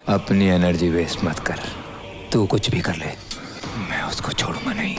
अपनी energy waste मत कर। तू कुछ भी कर ले, मैं उसको छोड़ूंगा नहीं।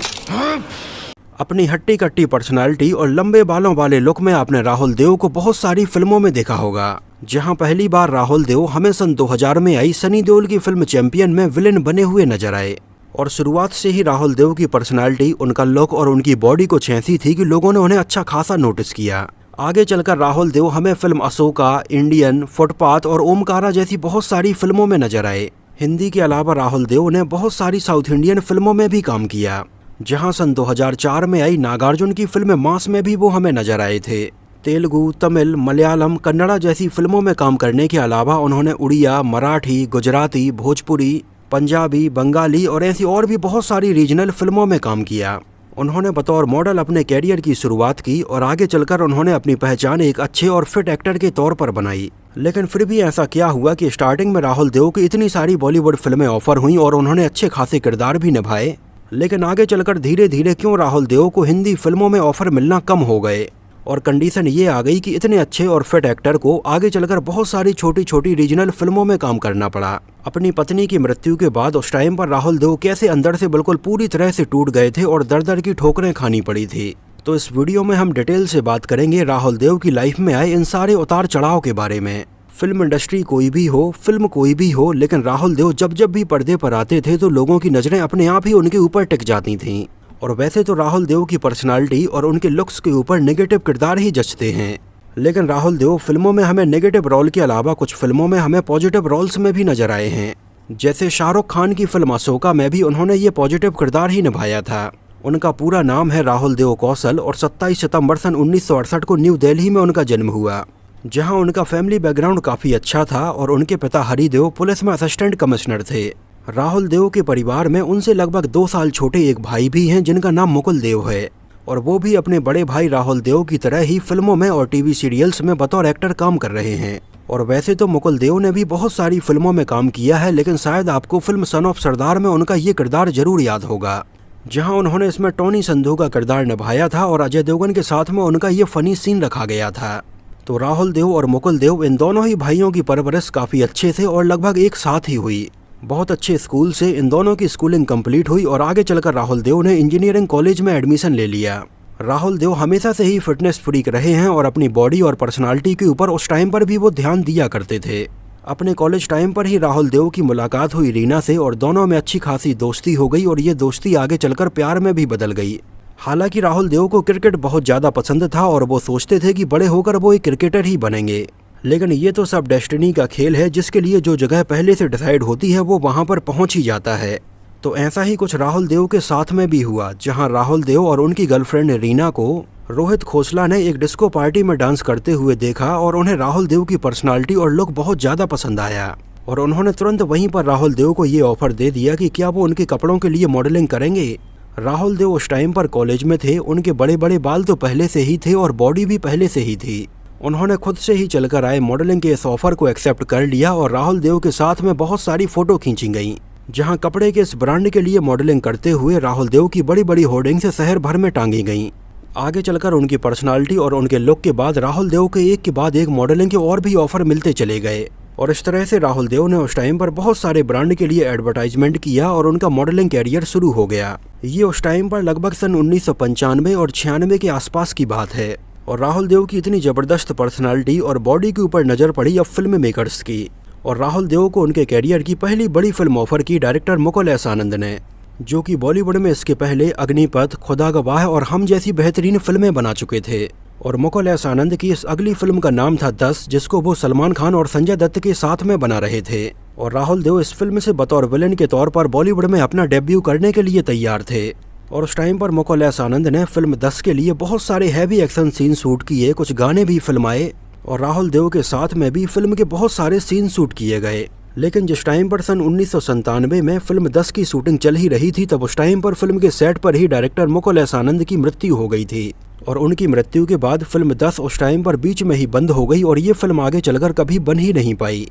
अपनी हट्टी कट्टी पर्सनालिटी और लंबे बालों वाले लुक में आपने राहुल देव को बहुत सारी फिल्मों में देखा होगा, जहां पहली बार राहुल देव हमें सन 2000 में आई सनी देओल की फिल्म चैंपियन में विलेन बने हुए नजर आए। और शुरुआत से ही राहुल देव की पर्सनालिटी, उनका लुक और उनकी बॉडी कुछ ऐसी थी कि लोगों ने उन्हें अच्छा खासा नोटिस किया। आगे चलकर राहुल देव हमें फिल्म अशोका, इंडियन, फुटपाथ और ओमकारा जैसी बहुत सारी फिल्मों में नजर आए। हिंदी के अलावा राहुल देव ने बहुत सारी साउथ इंडियन फिल्मों में भी काम किया, जहां सन 2004 में आई नागार्जुन की फिल्म मास में भी वो हमें नजर आए थे। तेलुगु, तमिल, मलयालम, कन्नड़ा जैसी फिल्मों में काम करने के अलावा उन्होंने उड़िया, मराठी, गुजराती, भोजपुरी, पंजाबी, बंगाली और ऐसी और भी बहुत सारी रीजनल फिल्मों में काम किया। उन्होंने बतौर मॉडल अपने कैरियर की शुरुआत की और आगे चलकर उन्होंने अपनी पहचान एक अच्छे और फिट एक्टर के तौर पर बनाई। लेकिन फिर भी ऐसा क्या हुआ कि स्टार्टिंग में राहुल देव की इतनी सारी बॉलीवुड फिल्में ऑफर हुई और उन्होंने अच्छे खासे किरदार भी निभाए, लेकिन आगे चलकर धीरे धीरे क्यों राहुल देव को हिंदी फिल्मों में ऑफर मिलना कम हो गए और कंडीशन ये आ गई कि इतने अच्छे और फिट एक्टर को आगे चलकर बहुत सारी छोटी छोटी रीजनल फिल्मों में काम करना पड़ा। अपनी पत्नी की मृत्यु के बाद उस टाइम पर राहुल देव कैसे अंदर से बिल्कुल पूरी तरह से टूट गए थे और दर दर की ठोकरें खानी पड़ी थी। तो इस वीडियो में हम डिटेल से बात करेंगे राहुल देव की लाइफ में आए इन सारे उतार चढ़ाव के बारे में। फिल्म इंडस्ट्री कोई भी हो, फिल्म कोई भी हो, लेकिन राहुल देव जब जब भी पर्दे पर आते थे तो लोगों की नजरें अपने आप ही उनके ऊपर टिक जाती थीं। और वैसे तो राहुल देव की पर्सनालिटी और उनके लुक्स के ऊपर नेगेटिव किरदार ही जचते हैं, लेकिन राहुल देव फिल्मों में हमें नेगेटिव रोल के अलावा कुछ फिल्मों में हमें पॉजिटिव रोल्स में भी नजर आए हैं। जैसे शाहरुख खान की फिल्म अशोका में भी उन्होंने ये पॉजिटिव किरदार ही निभाया था। उनका पूरा नाम है राहुल देव कौशल और 27 सितंबर सन 1968 को न्यू दिल्ली में उनका जन्म हुआ, जहां उनका फैमिली बैकग्राउंड काफ़ी अच्छा था और उनके पिता हरिदेव पुलिस में असिस्टेंट कमिश्नर थे। राहुल देव के परिवार में उनसे लगभग 2 साल छोटे एक भाई भी हैं जिनका नाम मुकुल देव है, और वो भी अपने बड़े भाई राहुल देव की तरह ही फिल्मों में और टीवी सीरियल्स में बतौर एक्टर काम कर रहे हैं। और वैसे तो मुकुल देव ने भी बहुत सारी फिल्मों में काम किया है, लेकिन शायद आपको फिल्म सन ऑफ सरदार में उनका ये किरदार जरूर याद होगा, जहां उन्होंने इसमें टोनी संधू का किरदार निभाया था और अजय देवगन के साथ में उनका ये फनी सीन रखा गया था। तो राहुल देव और मुकुल देव इन दोनों ही भाइयों की परवरिश काफ़ी अच्छे से और लगभग एक साथ ही हुई। बहुत अच्छे स्कूल से इन दोनों की स्कूलिंग कंप्लीट हुई और आगे चलकर राहुल देव ने इंजीनियरिंग कॉलेज में एडमिशन ले लिया। राहुल देव हमेशा से ही फिटनेस फ्रीक रहे हैं और अपनी बॉडी और पर्सनालिटी के ऊपर उस टाइम पर भी वो ध्यान दिया करते थे। अपने कॉलेज टाइम पर ही राहुल देव की मुलाकात हुई रीना से और दोनों में अच्छी खासी दोस्ती हो गई और ये दोस्ती आगे चलकर प्यार में भी बदल गई। हालांकि राहुल देव को क्रिकेट बहुत ज़्यादा पसंद था और वो सोचते थे कि बड़े होकर वो एक क्रिकेटर ही बनेंगे, लेकिन ये तो सब डेस्टिनी का खेल है, जिसके लिए जो जगह पहले से डिसाइड होती है वो वहाँ पर पहुँच ही जाता है। तो ऐसा ही कुछ राहुल देव के साथ में भी हुआ, जहाँ राहुल देव और उनकी गर्लफ्रेंड रीना को रोहित खोसला ने एक डिस्को पार्टी में डांस करते हुए देखा और उन्हें राहुल देव की पर्सनालिटी और लुक बहुत ज़्यादा पसंद आया और उन्होंने तुरंत वहीं पर राहुल देव को ये ऑफर दे दिया कि क्या वो उनके कपड़ों के लिए मॉडलिंग करेंगे। राहुल देव उस टाइम पर कॉलेज में थे, उनके बड़े बड़े बाल तो पहले से ही थे और बॉडी भी पहले से ही थी। उन्होंने खुद से ही चलकर आए मॉडलिंग के इस ऑफर को एक्सेप्ट कर लिया और राहुल देव के साथ में बहुत सारी फोटो खींची गई, जहां कपड़े के इस ब्रांड के लिए मॉडलिंग करते हुए राहुल देव की बड़ी बड़ी होर्डिंग से शहर भर में टांगी गई। आगे चलकर उनकी पर्सनालिटी और उनके लुक के बाद राहुल देव के एक के बाद एक मॉडलिंग के और भी ऑफर मिलते चले गए और इस तरह से राहुल देव ने उस टाइम पर बहुत सारे ब्रांड के लिए एडवर्टाइजमेंट किया और उनका मॉडलिंग कैरियर शुरू हो गया। ये उस टाइम पर लगभग सन 1995 और 96 के आसपास की बात है और राहुल देव की इतनी ज़बरदस्त पर्सनालिटी और बॉडी के ऊपर नज़र पड़ी अब फिल्म मेकर्स की और राहुल देव को उनके कैरियर की पहली बड़ी फिल्म ऑफर की डायरेक्टर मुकुल एस आनंद ने, जो कि बॉलीवुड में इसके पहले अग्निपथ, खुदा गवाह और हम जैसी बेहतरीन फिल्में बना चुके थे। और मुकुल एस आनंद की इस अगली फिल्म का नाम था 10, जिसको वो सलमान खान और संजय दत्त के साथ में बना रहे थे और राहुल देव इस फिल्म से बतौर विलेन के तौर पर बॉलीवुड में अपना डेब्यू करने के लिए तैयार थे। और उस टाइम पर मुकुल एस आनंद ने फिल्म 10 के लिए बहुत सारे हैवी एक्शन सीन शूट किए, कुछ गाने भी फिल्माए और राहुल देव के साथ में भी फिल्म के बहुत सारे सीन शूट किए गए। लेकिन जिस टाइम पर सन 1997 में फिल्म 10 की शूटिंग चल ही रही थी, तब उस टाइम पर फिल्म के सेट पर ही डायरेक्टर मुकुल एस आनंद की मृत्यु हो गई थी और उनकी मृत्यु के बाद फिल्म 10 उस टाइम पर बीच में ही बंद हो गई और ये फिल्म आगे चलकर कभी बन ही नहीं पाई।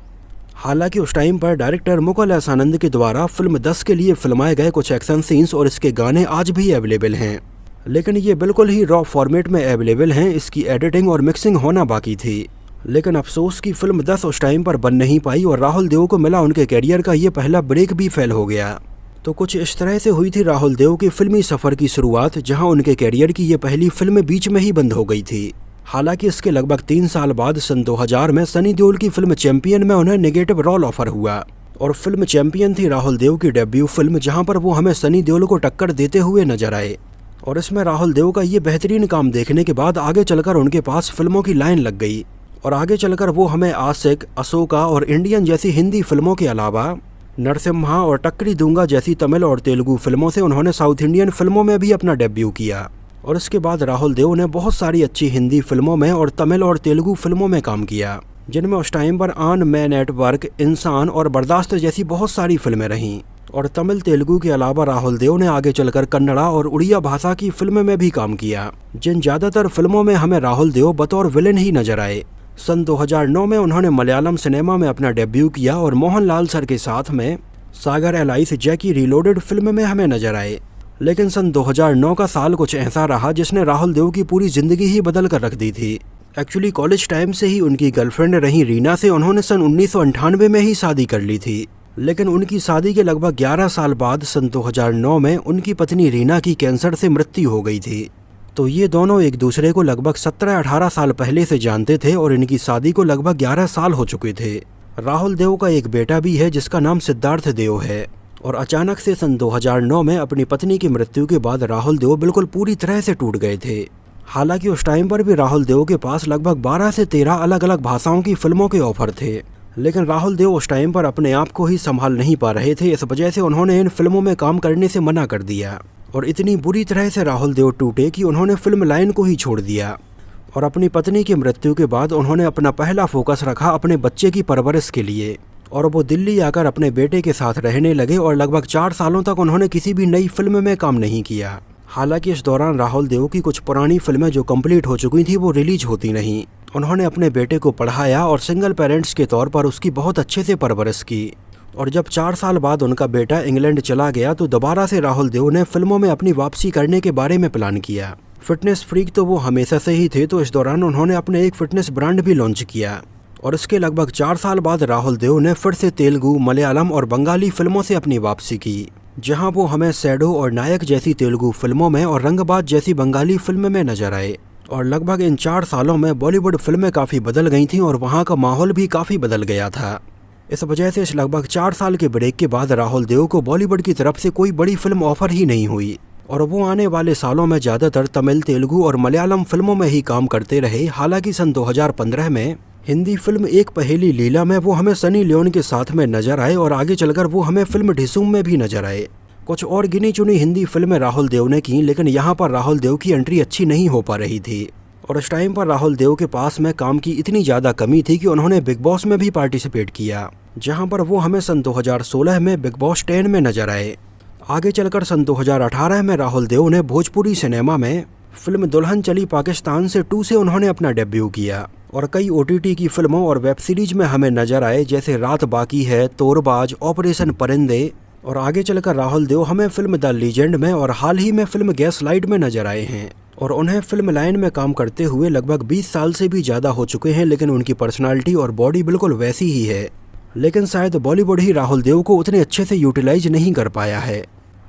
हालांकि उस टाइम पर डायरेक्टर मुकुल एस आनंद के द्वारा फिल्म 10 के लिए फिल्माए गए कुछ एक्शन सीन्स और इसके गाने आज भी अवेलेबल हैं, लेकिन ये बिल्कुल ही रॉ फॉर्मेट में अवेलेबल हैं। इसकी एडिटिंग और मिक्सिंग होना बाकी थी लेकिन अफसोस की फिल्म 10 उस टाइम पर बन नहीं पाई और राहुल देव को मिला उनके कैरियर का ये पहला ब्रेक भी फेल हो गया। तो कुछ इस तरह से हुई थी राहुल देव के फिल्मी सफर की शुरुआत, जहां उनके कैरियर की ये पहली फिल्म बीच में ही बंद हो गई थी। हालांकि इसके लगभग 3 साल बाद सन 2000 में सनी देओल की फिल्म चैंपियन में उन्हें नेगेटिव रोल ऑफर हुआ और फिल्म चैंपियन थी राहुल देव की डेब्यू फिल्म, जहां पर वो हमें सनी देओल को टक्कर देते हुए नजर आए। और इसमें राहुल देव का ये बेहतरीन काम देखने के बाद आगे चलकर उनके पास फिल्मों की लाइन लग गई और आगे चलकर वो हमें आशिक, अशोका और इंडियन जैसी हिंदी फिल्मों के अलावा नरसिम्हा और टक्करी दूंगा जैसी तमिल और तेलुगु फिल्मों से उन्होंने साउथ इंडियन फिल्मों में भी अपना डेब्यू किया। और इसके बाद राहुल देव ने बहुत सारी अच्छी हिंदी फिल्मों में और तमिल और तेलुगु फिल्मों में काम किया, जिनमें उस टाइम पर आन मैन एट वर्क, इंसान और बर्दाश्त जैसी बहुत सारी फिल्में रहीं। और तमिल तेलुगु के अलावा राहुल देव ने आगे चलकर कन्नड़ा और उड़िया भाषा की फिल्म में भी काम किया, जिन ज़्यादातर फिल्मों में हमें राहुल देव बतौर विलेन ही नजर आए। सन 2009 में उन्होंने मलयालम सिनेमा में अपना डेब्यू किया और मोहनलाल सर के साथ में सागर एलाइस जैकी रीलोडेड फिल्म में हमें नजर आए। लेकिन सन 2009 का साल कुछ ऐसा रहा जिसने राहुल देव की पूरी जिंदगी ही बदल कर रख दी थी। एक्चुअली कॉलेज टाइम से ही उनकी गर्लफ्रेंड रही रीना से उन्होंने सन 1998 में ही शादी कर ली थी। लेकिन उनकी शादी के लगभग 11 साल बाद सन 2009 में उनकी पत्नी रीना की कैंसर से मृत्यु हो गई थी। तो ये दोनों एक दूसरे को लगभग 17-18 साल पहले से जानते थे और इनकी शादी को लगभग 11 साल हो चुके थे। राहुल देव का एक बेटा भी है जिसका नाम सिद्धार्थ देव है। और अचानक से सन 2009 में अपनी पत्नी की मृत्यु के बाद राहुल देव बिल्कुल पूरी तरह से टूट गए थे। हालांकि उस टाइम पर भी राहुल देव के पास लगभग 12 से 13 अलग अलग भाषाओं की फिल्मों के ऑफर थे, लेकिन राहुल देव उस टाइम पर अपने आप को ही संभाल नहीं पा रहे थे। इस वजह से उन्होंने इन फिल्मों में काम करने से मना कर दिया और इतनी बुरी तरह से राहुल देव टूटे कि उन्होंने फिल्म लाइन को ही छोड़ दिया। और अपनी पत्नी की मृत्यु के बाद उन्होंने अपना पहला फोकस रखा अपने बच्चे की परवरिश के लिए और वो दिल्ली आकर अपने बेटे के साथ रहने लगे और लगभग 4 सालों तक उन्होंने किसी भी नई फिल्म में काम नहीं किया। हालांकि इस दौरान राहुल देव की कुछ पुरानी फिल्में जो कंप्लीट हो चुकी थी वो रिलीज होती नहीं। उन्होंने अपने बेटे को पढ़ाया और सिंगल पेरेंट्स के तौर पर उसकी बहुत अच्छे से परवरिश की। और जब 4 साल बाद उनका बेटा इंग्लैंड चला गया तो दोबारा से राहुल देव ने फिल्मों में अपनी वापसी करने के बारे में प्लान किया। फिटनेस फ्रीक तो वो हमेशा से ही थे, तो इस दौरान उन्होंने अपने एक फिटनेस ब्रांड भी लॉन्च किया। और इसके लगभग 4 साल बाद राहुल देव ने फिर से तेलुगु, मलयालम और बंगाली फिल्मों से अपनी वापसी की, जहां वो हमें सैडो और नायक जैसी तेलुगु फिल्मों में और रंगबाज जैसी बंगाली फिल्म में नजर आए। और लगभग इन 4 सालों में बॉलीवुड फिल्में काफ़ी बदल गई थीं और वहां का माहौल भी काफ़ी बदल गया था। इस वजह से इस लगभग 4 साल के ब्रेक के बाद राहुल देव को बॉलीवुड की तरफ से कोई बड़ी फिल्म ऑफर ही नहीं हुई और वो आने वाले सालों में ज़्यादातर तमिल, तेलुगु और मलयालम फिल्मों में ही काम करते रहे। हालांकि सन 2015 में हिंदी फिल्म एक पहेली लीला में वो हमें सनी लियोन के साथ में नजर आए और आगे चलकर वो हमें फिल्म ढिसूम में भी नजर आए। कुछ और गिनी चुनी हिंदी फिल्में राहुल देव ने की, लेकिन यहाँ पर राहुल देव की एंट्री अच्छी नहीं हो पा रही थी। और इस टाइम पर राहुल देव के पास में काम की इतनी ज़्यादा कमी थी कि उन्होंने बिग बॉस में भी पार्टिसिपेट किया, जहाँ पर वो हमें सन 2016 में बिग बॉस 10 में नजर आए। आगे चलकर सन 2018 में राहुल देव ने भोजपुरी सिनेमा में फिल्म दुल्हन चली पाकिस्तान से 2 से उन्होंने अपना डेब्यू किया और कई OTT की फिल्मों और वेब सीरीज में हमें नजर आए, जैसे रात बाकी है, तोरबाज, ऑपरेशन परिंदे। और आगे चलकर राहुल देव हमें फिल्म द लीजेंड में और हाल ही में फिल्म गैस लाइट में नजर आए हैं। और उन्हें फिल्म लाइन में काम करते हुए लगभग 20 साल से भी ज़्यादा हो चुके हैं, लेकिन उनकी पर्सनालिटी और बॉडी बिल्कुल वैसी ही है। लेकिन शायद बॉलीवुड ही राहुल देव को उतने अच्छे से यूटिलाइज नहीं कर पाया है।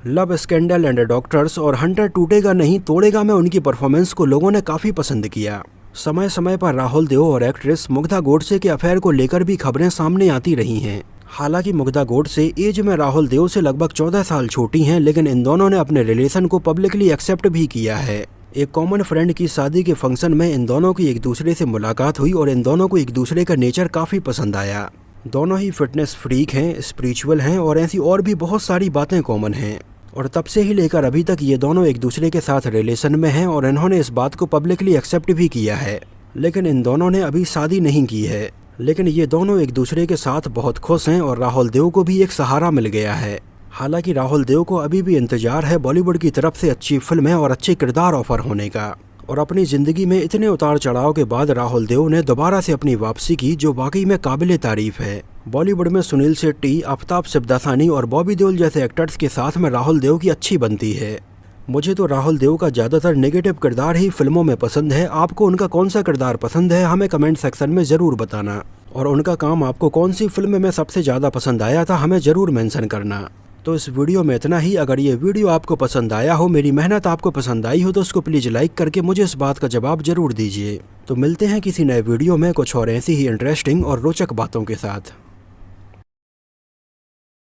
लव, स्कैंडल एंड डॉक्टर्स और हंटर टूटेगा नहीं तोड़ेगा में उनकी परफॉर्मेंस को लोगों ने काफ़ी पसंद किया। समय समय पर राहुल देव और एक्ट्रेस मुग्धा गोडसे के अफेयर को लेकर भी खबरें सामने आती रही हैं। हालांकि मुग्धा गोडसे एज में राहुल देव से लगभग 14 साल छोटी हैं, लेकिन इन दोनों ने अपने रिलेशन को पब्लिकली एक्सेप्ट भी किया है। एक कॉमन फ्रेंड की शादी के फंक्शन में इन दोनों की एक दूसरे से मुलाकात हुई और इन दोनों को एक दूसरे का नेचर काफ़ी पसंद आया। दोनों ही फिटनेस फ्रीक हैं, स्पिरिचुअल हैं और ऐसी और भी बहुत सारी बातें कॉमन हैं। और तब से ही लेकर अभी तक ये दोनों एक दूसरे के साथ रिलेशन में हैं और इन्होंने इस बात को पब्लिकली एक्सेप्ट भी किया है। लेकिन इन दोनों ने अभी शादी नहीं की है, लेकिन ये दोनों एक दूसरे के साथ बहुत खुश हैं और राहुल देव को भी एक सहारा मिल गया है। हालांकि राहुल देव को अभी भी इंतजार है बॉलीवुड की तरफ से अच्छी फिल्में और अच्छे किरदार ऑफर होने का। और अपनी ज़िंदगी में इतने उतार चढ़ाव के बाद राहुल देव ने दोबारा से अपनी वापसी की, जो वाकई में काबिले तारीफ है। बॉलीवुड में सुनील शेट्टी, आफ्ताब सिद्दीकी और बॉबी देओल जैसे एक्टर्स के साथ में राहुल देव की अच्छी बनती है। मुझे तो राहुल देव का ज़्यादातर नेगेटिव किरदार ही फिल्मों में पसंद है। आपको उनका कौन सा किरदार पसंद है हमें कमेंट सेक्शन में ज़रूर बताना, और उनका काम आपको कौन सी फिल्म में सबसे ज़्यादा पसंद आया था हमें ज़रूर मेंशन करना। तो इस वीडियो में इतना ही। अगर ये वीडियो आपको पसंद आया हो, मेरी मेहनत आपको पसंद आई हो, तो उसको प्लीज़ लाइक करके मुझे इस बात का जवाब ज़रूर दीजिए। तो मिलते हैं किसी नए वीडियो में कुछ और ऐसी ही इंटरेस्टिंग और रोचक बातों के साथ।